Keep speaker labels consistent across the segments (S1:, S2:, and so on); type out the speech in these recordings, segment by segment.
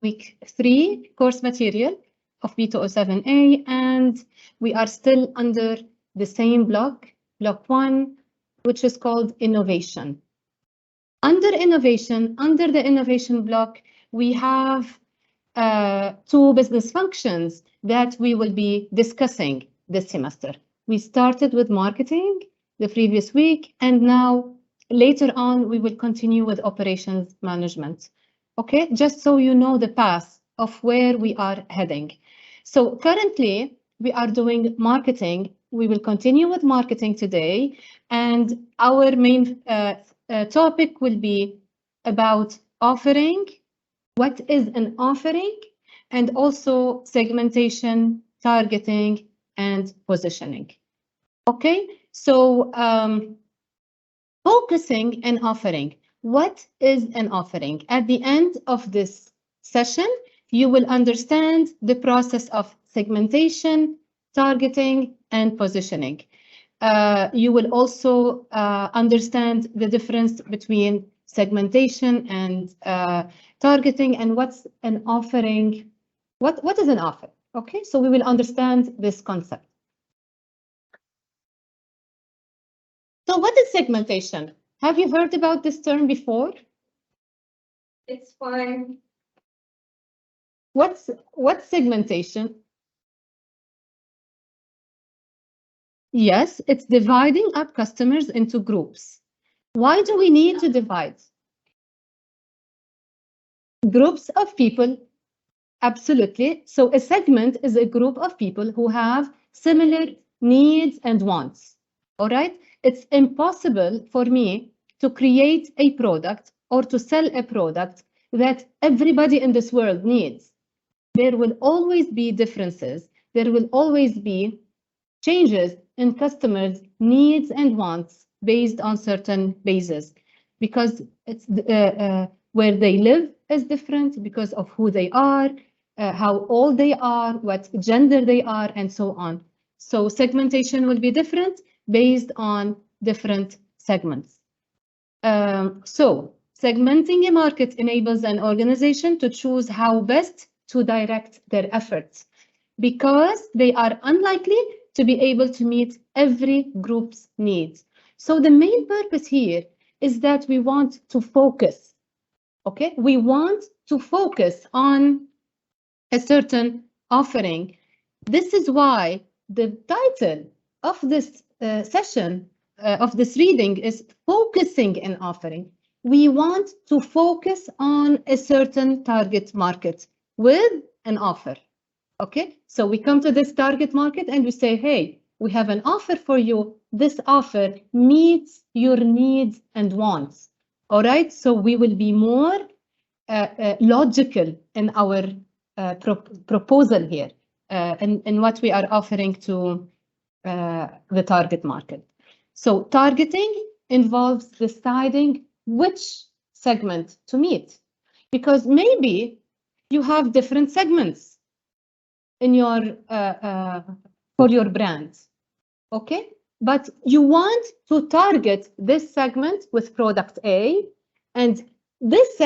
S1: week 3 course material of B207A, and we are still under the same block 1, which is called innovation. Under the innovation block, we have 2 business functions that we will be discussing this semester. We started with marketing the previous week, and now later on, we will continue with operations management. Okay, just so you know the path of where we are heading. So currently, we are doing marketing. We will continue with marketing today, and our main topic will be about offering, what is an offering, and also segmentation, targeting, and positioning. Okay, so focusing and offering. What is an offering? At the end of this session, you will understand the process of segmentation, targeting, and positioning. You will also understand the difference between segmentation and targeting, and what's an offering. What is an offer? Okay, so we will understand this concept. So what is segmentation? Have you heard about this term before?
S2: It's fine.
S1: What's segmentation? Yes, it's dividing up customers into groups. Why do we need to divide? Groups of people, absolutely. So a segment is a group of people who have similar needs and wants, all right? It's impossible for me to create a product or to sell a product that everybody in this world needs. There will always be differences. There will always be changes in customers' needs and wants based on certain bases, because it's where they live is different, because of who they are, how old they are, what gender they are, and so on. So segmentation will be different based on different segments. So segmenting a market enables an organization to choose how best to direct their efforts, because they are unlikely to be able to meet every group's needs. So the main purpose here is that we want to focus, okay? We want to focus on a certain offering. This is why the title of this session, of this reading, is Focusing and Offering. We want to focus on a certain target market with an offer. Okay, so we come to this target market and we say, hey, we have an offer for you. This offer meets your needs and wants. All right, so we will be more logical in our proposal here, and what we are offering to the target market. So targeting involves deciding which segment to meet, because maybe you have different segments in your for your brand, okay? But you want to target this segment with product A, and this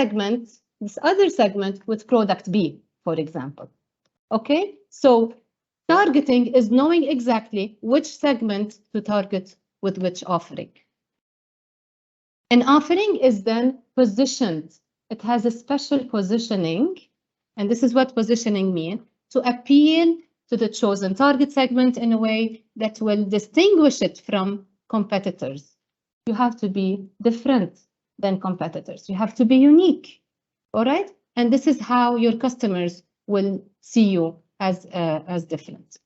S1: other segment with product B, for example. Okay, so targeting is knowing exactly which segment to target with which offering. An offering is then positioned. It has a special positioning, and this is what positioning means: to appeal to the chosen target segment in a way that will distinguish it from competitors. You have to be different than competitors. You have to be unique, all right? And this is how your customers will see you as different.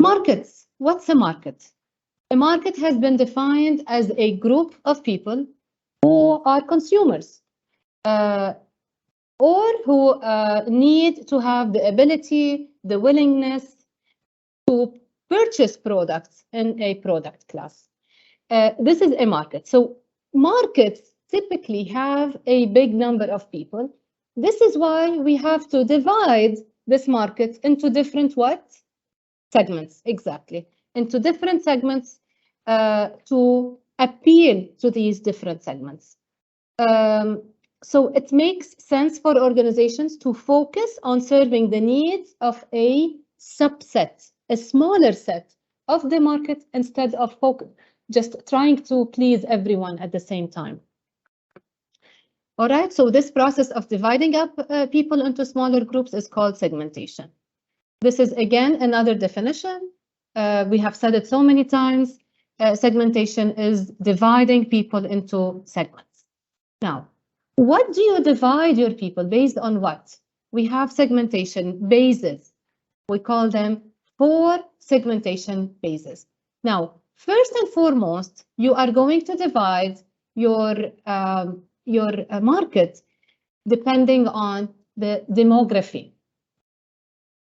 S1: Markets. What's a market? A market has been defined as a group of people who are consumers, or who need to have the ability, the willingness to purchase products in a product class. This is a market. So markets typically have a big number of people. This is why we have to divide this market into different what? Segments, exactly. Into different segments to appeal to these different segments. So it makes sense for organizations to focus on serving the needs of a subset, a smaller set of the market, instead of just trying to please everyone at the same time. All right, so this process of dividing up people into smaller groups is called segmentation. This is, again, another definition. We have said it so many times. Segmentation is dividing people into segments. Now, what do you divide your people based on what? We have segmentation bases. We call them 4 segmentation bases. Now, first and foremost, you are going to divide your market depending on the demography.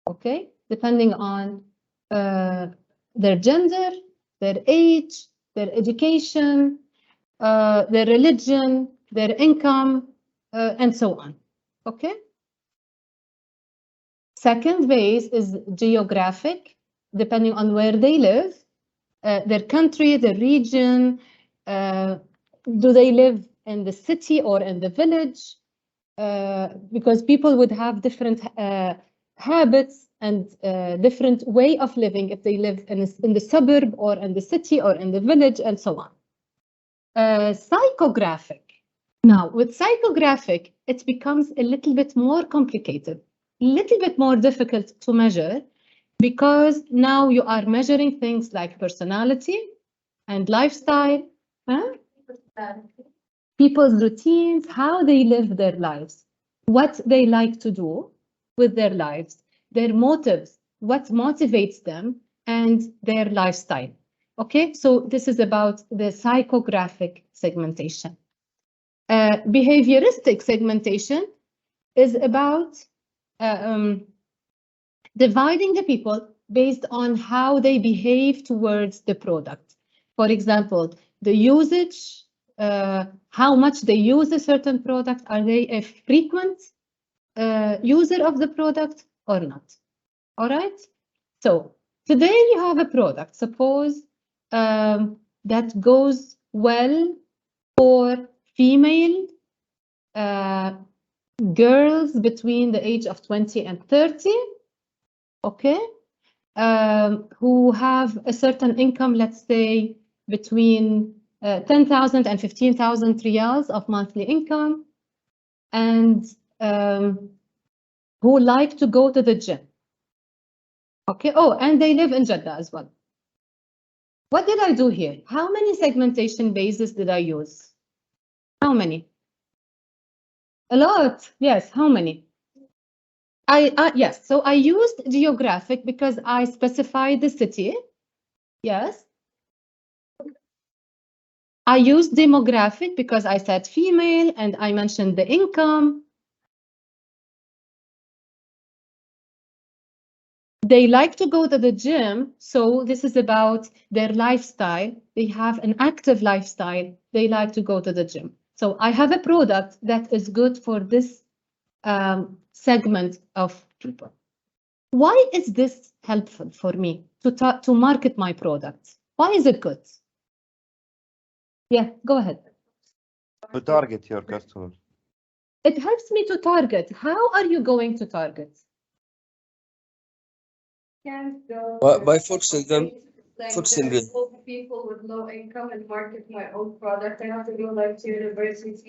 S1: Okay, depending on their gender, their age, their education, their religion, their income, and so on. Okay. Second base is geographic, depending on where they live, their country, their region. Do they live in the city or in the village? Because people would have different habits and different way of living if they live in the suburb or in the city or in the village, and so on. Psychographic. Now, with psychographic, it becomes a little bit more complicated, a little bit more difficult to measure, because now you are measuring things like personality and lifestyle, people's routines, how they live their lives, what they like to do with their lives, their motives, what motivates them, and their lifestyle. Okay, so this is about the psychographic segmentation. Behavioristic segmentation is about dividing the people based on how they behave towards the product. For example, the usage, how much they use a certain product. Are they a frequent user of the product or not? All right. So today you have a product, suppose that goes well for female girls between the age of 20 and 30, okay, who have a certain income, let's say between 10,000 and 15,000 riyals of monthly income, and who like to go to the gym. Okay, oh, and they live in Jeddah as well. What did I do here? How many segmentation bases did I use? How many? A lot, yes. How many? Yes, so I used geographic because I specified the city. Yes. I used demographic because I said female and I mentioned the income. They like to go to the gym, so this is about their lifestyle. They have an active lifestyle. They like to go to the gym. So I have a product that is good for this segment of people. Why is this helpful for me to market my product? Why is it good? Yeah, go ahead.
S3: To target your customers.
S1: It helps me to target. How are you going to target?
S4: By forcing them,
S2: People with low income and market my own product. I have to go like to universities,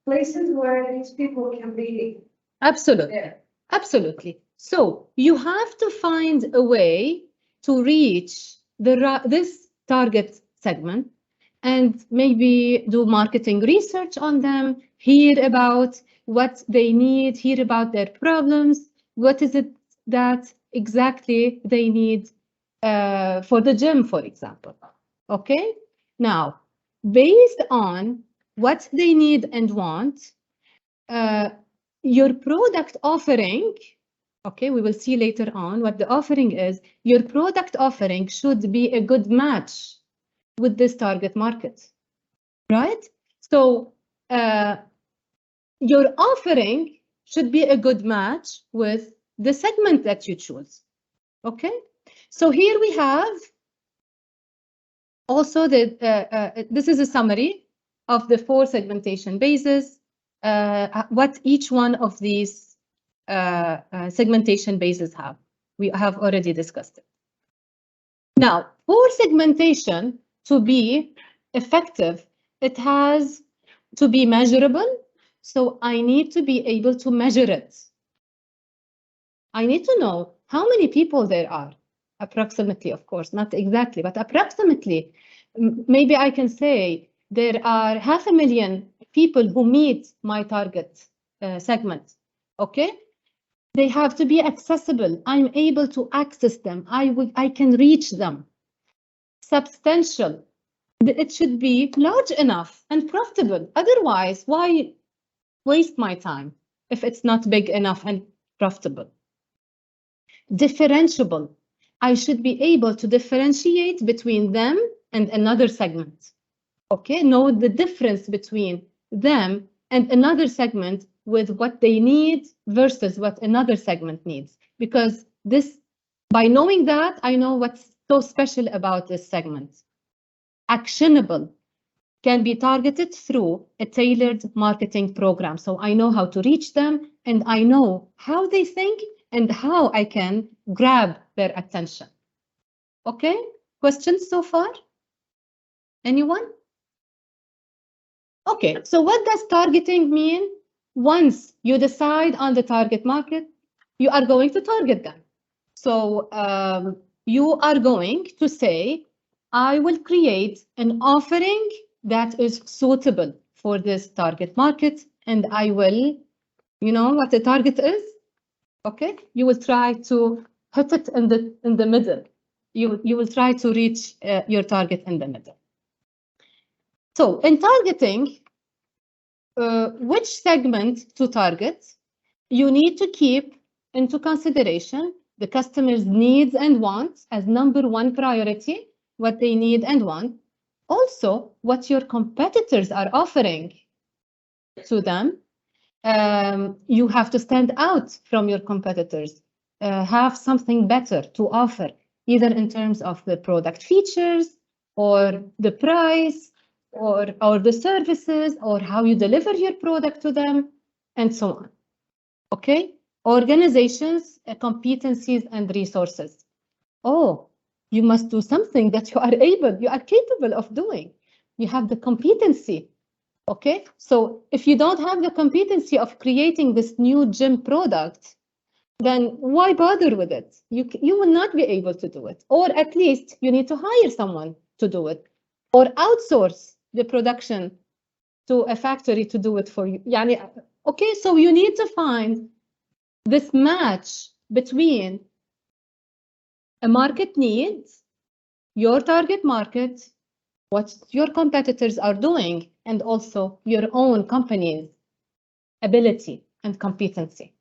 S2: places where these people can be.
S1: Absolutely.
S2: There.
S1: Absolutely. So you have to find a way to reach this target segment and maybe do marketing research on them, hear about what they need, hear about their problems, what is it that exactly they need for the gym, for example. Okay? Now, based on what they need and want, your product offering, okay, we will see later on what the offering is. Your product offering should be a good match with this target market, right? So your offering should be a good match with the segment that you choose, okay? So here we have also this is a summary of the 4 segmentation bases, what each one of these segmentation bases have. We have already discussed it. Now, for segmentation to be effective, it has to be measurable. So I need to be able to measure it. I need to know how many people there are, approximately, of course, not exactly, but approximately. Maybe I can say there are 500,000 people who meet my target segment, okay? They have to be accessible. I'm able to access them. I can reach them. Substantial. It should be large enough and profitable. Otherwise, why waste my time if it's not big enough and profitable? Differentiable. I should be able to differentiate between them and another segment. Okay, know the difference between them and another segment with what they need versus what another segment needs. Because this, by knowing that, I know what's so special about this segment. Actionable. Can be targeted through a tailored marketing program. So I know how to reach them and I know how they think and how I can grab their attention. Okay, questions so far? Anyone? Okay, so what does targeting mean? Once you decide on the target market, you are going to target them. So you are going to say, I will create an offering that is suitable for this target market, and I will, you know what the target is? Okay, you will try to hit it in the middle. You will try to reach your target in the middle. So in targeting, which segment to target, you need to keep into consideration the customer's needs and wants as #1 priority, what they need and want. Also, what your competitors are offering to them. You have to stand out from your competitors, have something better to offer, either in terms of the product features or the price or the services or how you deliver your product to them and so on. Okay, organizations, competencies and resources. Oh, you must do something that you are capable of doing. You have the competency. Okay, so if you don't have the competency of creating this new gym product, then why bother with it? You will not be able to do it, or at least you need to hire someone to do it, or outsource the production to a factory to do it for you. Okay, so you need to find this match between a market need, your target market, what your competitors are doing, and also your own company's ability and competency.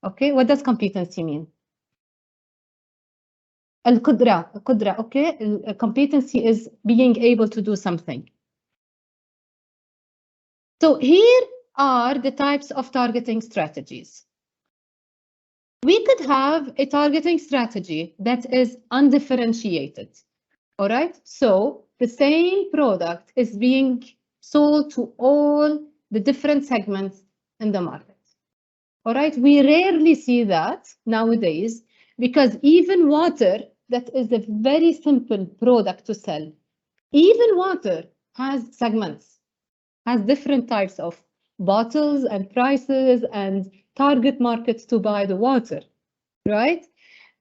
S1: Okay, what does competency mean? القدرة, okay? Competency is being able to do something. So here are the types of targeting strategies. We could have a targeting strategy that is undifferentiated. All right, so the same product is being sold to all the different segments in the market. All right, we rarely see that nowadays because even water, that is a very simple product to sell, even water has segments, has different types of bottles and prices and target markets to buy the water, right?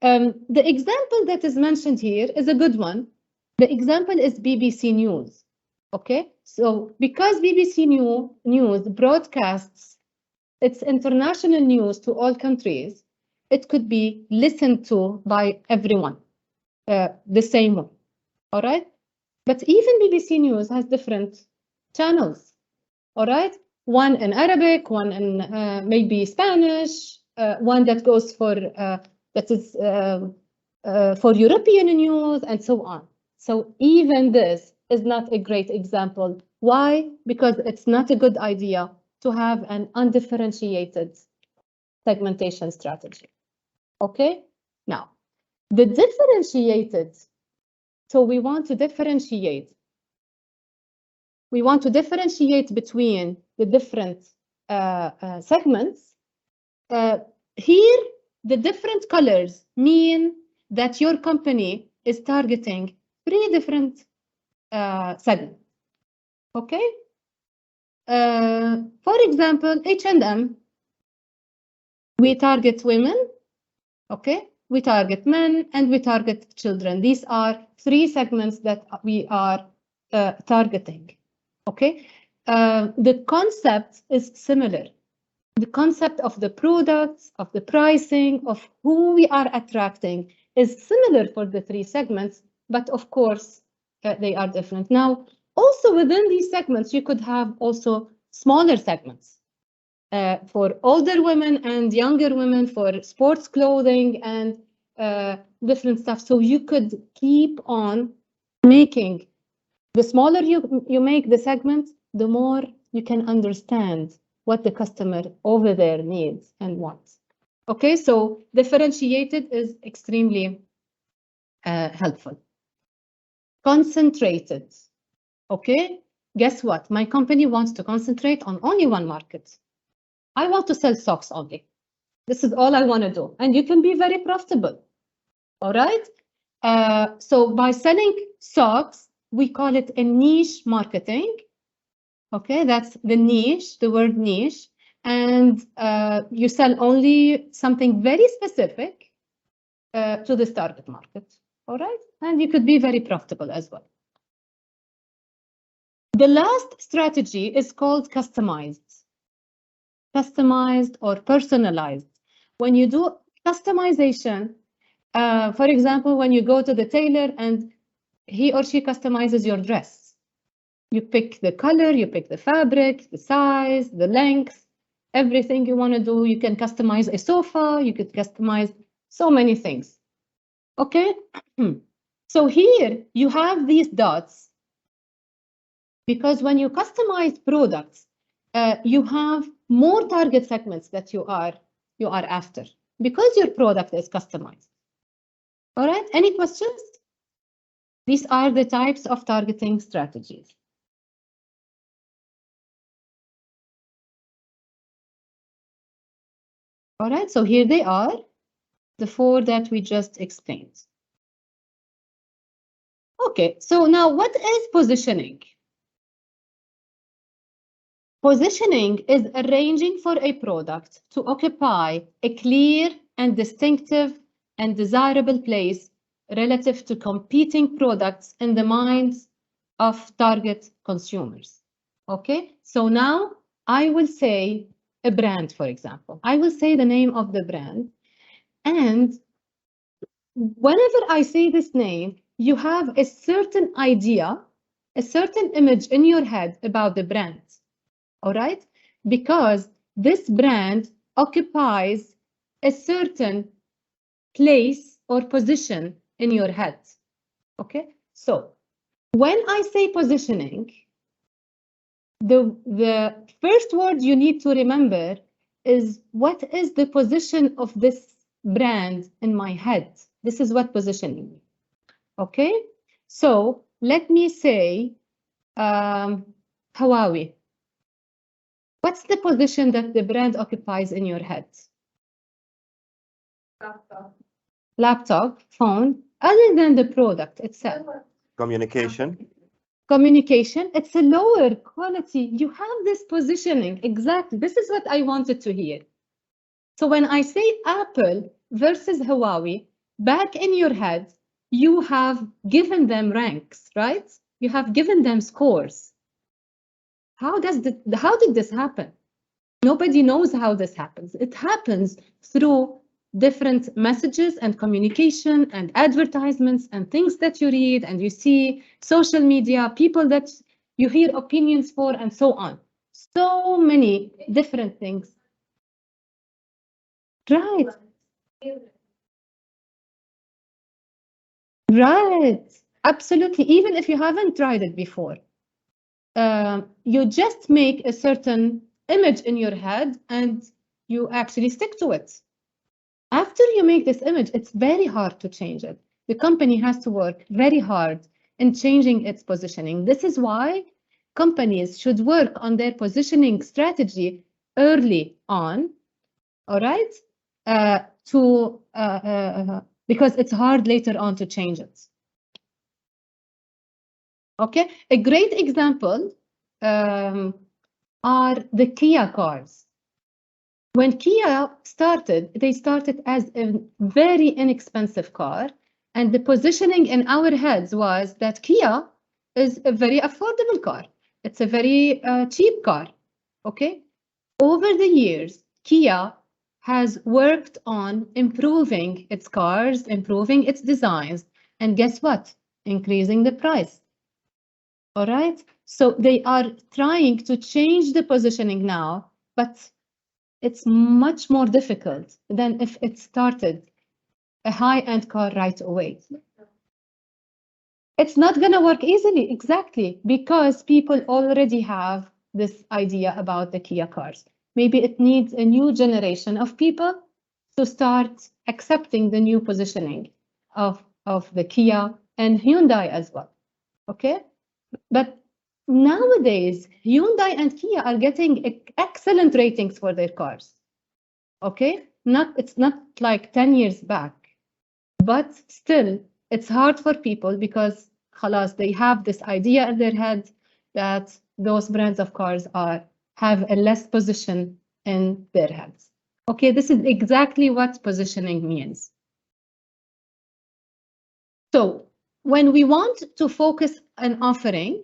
S1: The example that is mentioned here is a good one. The example is BBC News, okay? So because BBC News broadcasts its international news to all countries, it could be listened to by everyone the same way, all right? But even BBC News has different channels, all right? One in Arabic, one in maybe Spanish, one that goes for, that is for European news and so on. So even this is not a great example. Why? Because it's not a good idea to have an undifferentiated segmentation strategy. Okay, now the differentiated, so we want to differentiate we want to differentiate between the different segments. Here, the different colors mean that your company is targeting 3 different segments. Okay? For example, H&M, we target women, okay? We target men and we target children. These are 3 segments that we are targeting, okay? The concept is similar. The concept of the products, of the pricing, of who we are attracting is similar for the 3 segments, but of course, they are different. Now, also within these segments, you could have also smaller segments for older women and younger women, for sports clothing and different stuff. So you could keep on making, the smaller you make the segment, the more you can understand what the customer over there needs and wants. Okay, so differentiated is extremely helpful. Concentrated. Okay, guess what? My company wants to concentrate on only one market. I want to sell socks only. This is all I want to do. And you can be very profitable. All right. So by selling socks, we call it a niche marketing. Okay, that's the niche, the word niche. And you sell only something very specific to this target market. All right. And you could be very profitable as well. The last strategy is called customized. Customized or personalized. When you do customization, for example, when you go to the tailor and he or she customizes your dress, you pick the color, you pick the fabric, the size, the length, everything you want to do. You can customize a sofa, you could customize so many things. Okay, so here you have these dots because when you customize products, you have more target segments that you are after because your product is customized. All right, any questions? These are the types of targeting strategies. All right, so here they are, the 4 that we just explained. Okay, so now what is positioning? Positioning is arranging for a product to occupy a clear and distinctive and desirable place relative to competing products in the minds of target consumers. Okay, so now I will say a brand, for example. I will say the name of the brand. And whenever I say this name, you have a certain idea, a certain image in your head about the brand. All right, because this brand occupies a certain place or position in your head. Okay, so when I say positioning, the first word you need to remember is what is the position of this brand in my head. This is what positioning means. Okay, so let me say Huawei. What's the position that the brand occupies in your head? Laptop, phone, other than the product itself.
S3: Communication.
S1: Communication, it's a lower quality. You have this positioning, exactly. This is what I wanted to hear. So when I say Apple versus Huawei, back in your head, you have given them ranks, right? You have given them scores. How did this happen? Nobody knows how this happens. It happens through different messages and communication and advertisements and things that you read and you see, social media, people that you hear opinions for, and so on. So many different things. Right. Right. Absolutely. Even if you haven't tried it before, you just make a certain image in your head and you actually stick to it. After you make this image, it's very hard to change it. The company has to work very hard in changing its positioning. This is why companies should work on their positioning strategy early on, all right? Because it's hard later on to change it. Okay, a great example are the Kia cars. When Kia started, they started as a very inexpensive car, and the positioning in our heads was that Kia is a very affordable car. It's a very cheap car, okay? Over the years, Kia has worked on improving its cars, improving its designs, and guess what? Increasing the price. All right, so they are trying to change the positioning now, but it's much more difficult than if it started a high-end car right away. It's not going to work easily, exactly, because people already have this idea about the Kia cars. Maybe it needs a new generation of people to start accepting the new positioning of the Kia and Hyundai as well, okay? But nowadays, Hyundai and Kia are getting excellent ratings for their cars. Okay, it's not like 10 years back, but still, it's hard for people because khalas, they have this idea in their head that those brands of cars have a less position in their heads. Okay, this is exactly what positioning means. So when we want to focus an offering,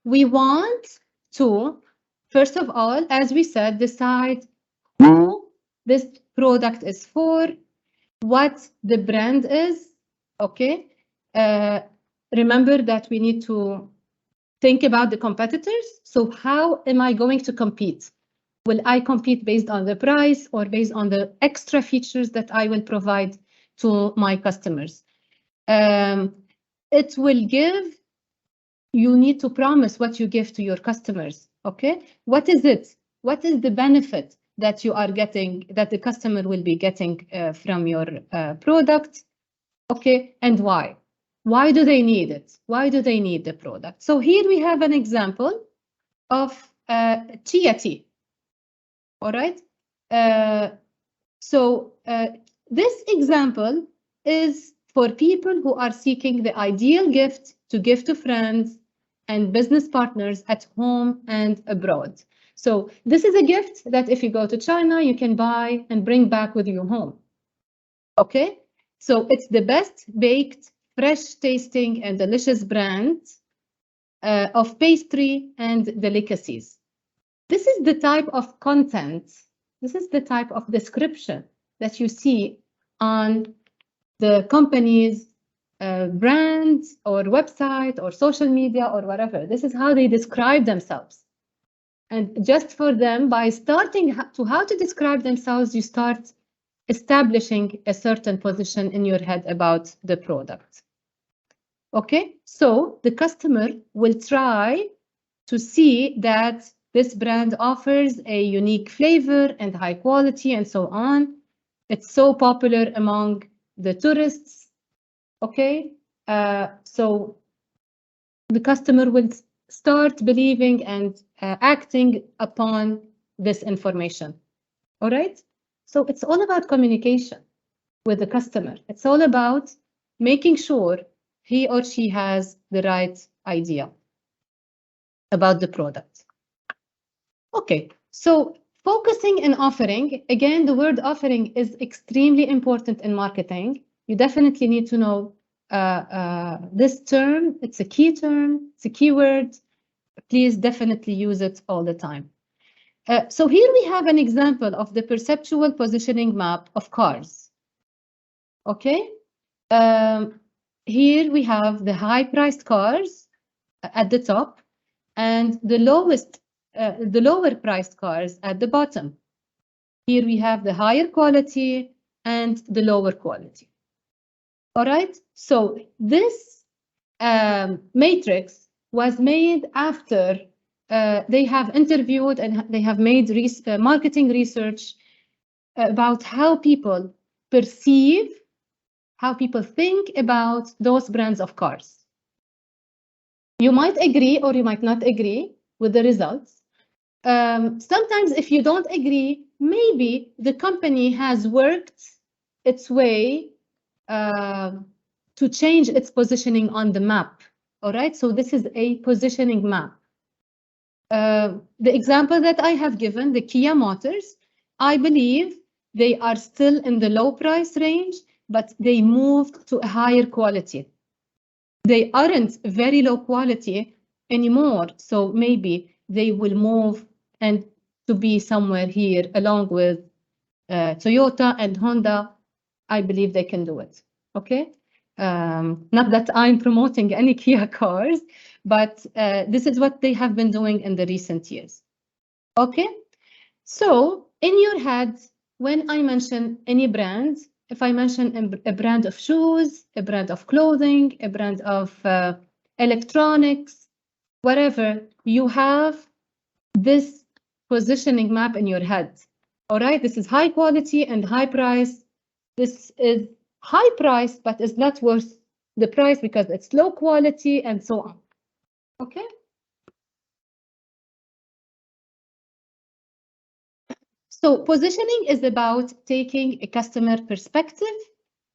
S1: we want to, first of all, as we said, decide who this product is for, what the brand is, okay? Remember that we need to think about the competitors. So how am I going to compete? Will I compete based on the price or based on the extra features that I will provide to my customers? It will give, you need to promise what you give to your customers, okay? What is it? What is the benefit that you are getting, that the customer will be getting from your product, okay? And why? Why do they need it? Why do they need the product? So here we have an example of chia tea, all right? This example is for people who are seeking the ideal gift to give to friends and business partners at home and abroad. So this is a gift that if you go to China, you can buy and bring back with you home. Okay, so it's the best baked, fresh tasting and delicious brand of pastry and delicacies. This is the type of content, this is the type of description that you see on the company's brand or website or social media or whatever. This is how they describe themselves. And just for them, by starting to how to describe themselves, you start establishing a certain position in your head about the product. Okay, so the customer will try to see that this brand offers a unique flavor and high quality and so on. It's so popular among the tourists, okay? So the customer will start believing and acting upon this information, all right? So it's all about communication with the customer. It's all about making sure he or she has the right idea about the product. Okay, so focusing and offering, again, the word offering is extremely important in marketing. You definitely need to know this term. It's a key term, it's a keyword. Please definitely use it all the time. So here we have an example of the perceptual positioning map of cars. Okay, here we have the high-priced cars at the top and the lower priced cars at the bottom. Here we have the higher quality and the lower quality. All right, so this matrix was made after they have interviewed and they have made marketing research about how people perceive, how people think about those brands of cars. You might agree or you might not agree, with the results. Sometimes if you don't agree, maybe the company has worked its way to change its positioning on the map. All right, so this is a positioning map. The example that I have given, the Kia Motors, I believe they are still in the low price range, but they moved to a higher quality. They aren't very low quality anymore, so maybe they will move and to be somewhere here along with Toyota and Honda. I believe they can do it. Okay, not that I'm promoting any Kia cars, but this is what they have been doing in the recent years. Okay, so in your head, when I mention any brand, if I mention a brand of shoes, a brand of clothing, a brand of electronics, whatever, you have this positioning map in your head. All right, this is high quality and high price. This is high price, but it's not worth the price because it's low quality and so on. Okay. So positioning is about taking a customer perspective.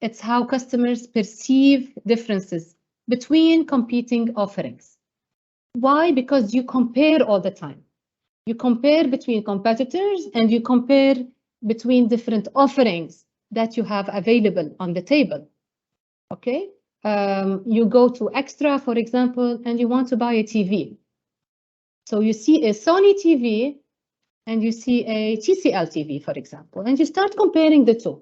S1: It's how customers perceive differences between competing offerings. Why? Because you compare all the time. You compare between competitors and you compare between different offerings that you have available on the table. Okay? You go to Extra, for example, and you want to buy a TV. So you see a Sony TV and you see a TCL TV, for example, and you start comparing the two.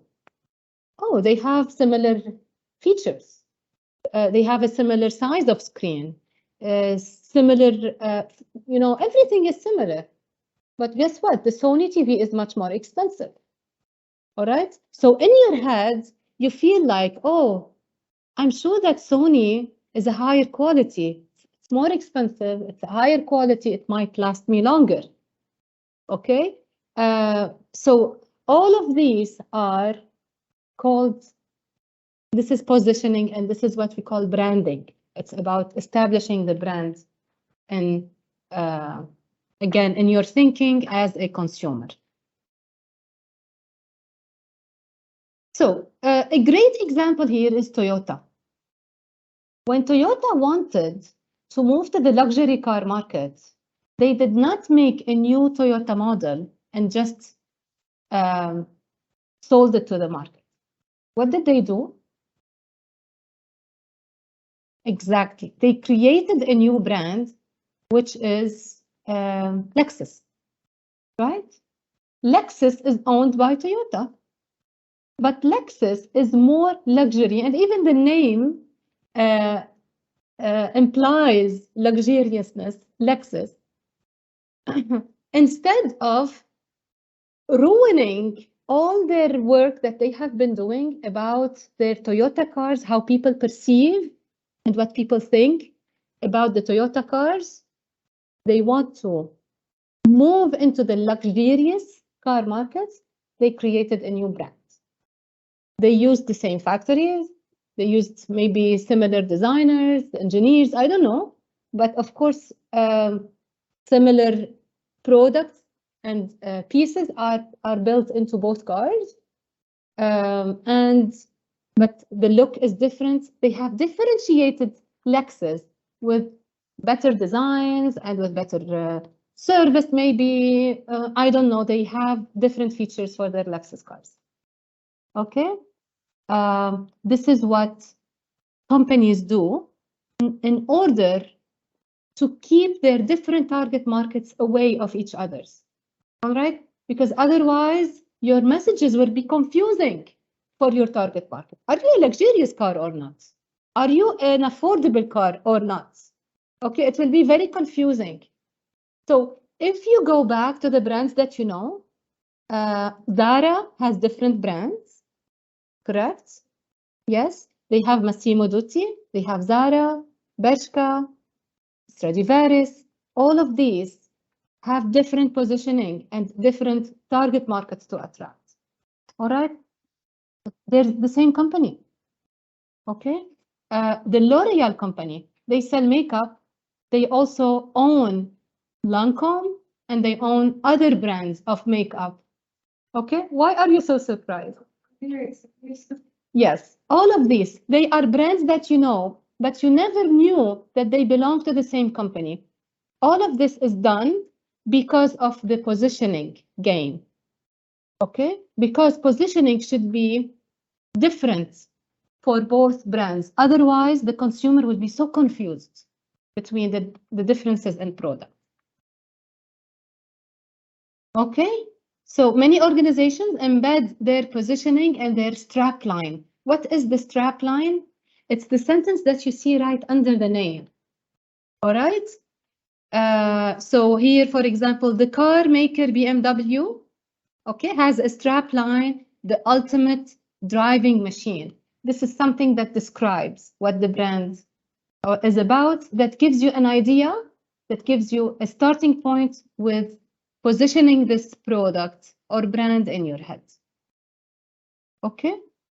S1: Oh, they have similar features. They have a similar size of screen, similar, you know, everything is similar. But guess what? The Sony TV is much more expensive. All right. So in your head, you feel like, oh, I'm sure that Sony is a higher quality. It's more expensive. It's a higher quality. It might last me longer. Okay. So all of these are called, this is positioning, and this is what we call branding. It's about establishing the brand and again, in your thinking as a consumer. So a great example here is Toyota. When Toyota wanted to move to the luxury car market, they did not make a new Toyota model and just sold it to the market. What did they do? Exactly. They created a new brand, which is Lexus, right? Lexus is owned by Toyota, but Lexus is more luxury, and even the name implies luxuriousness, Lexus. Instead of ruining all their work that they have been doing about their Toyota cars, how people perceive and what people think about the Toyota cars, they want to move into the luxurious car markets. They created a new brand. They used the same factories. They used maybe similar designers, engineers, I don't know. But of course, similar products and pieces are built into both cars. But the look is different. They have differentiated Lexus with better designs and with better service, maybe. I don't know. They have different features for their Lexus cars. Okay. This is what companies do in order to keep their different target markets away of each other's. All right? Because otherwise, your messages will be confusing for your target market. Are you a luxurious car or not? Are you an affordable car or not? Okay, it will be very confusing. So if you go back to the brands that you know, Zara has different brands, correct? Yes, they have Massimo Dutti, they have Zara, Bershka, Stradivarius. All of these have different positioning and different target markets to attract. All right? They're the same company. Okay? The L'Oreal company, they sell makeup. They also own Lancome, and they own other brands of makeup. Okay, why are you so surprised? Yes, all of these, they are brands that you know, but you never knew that they belong to the same company. All of this is done because of the positioning game. Okay, because positioning should be different for both brands. Otherwise, the consumer will be so confused between the differences in product. Okay, so many organizations embed their positioning and their strap line. What is the strap line? It's the sentence that you see right under the name. All right. So here, for example, the car maker BMW, okay, has a strap line, the ultimate driving machine. This is something that describes what the brand is about, that gives you an idea, that gives you a starting point with positioning this product or brand in your head. Okay?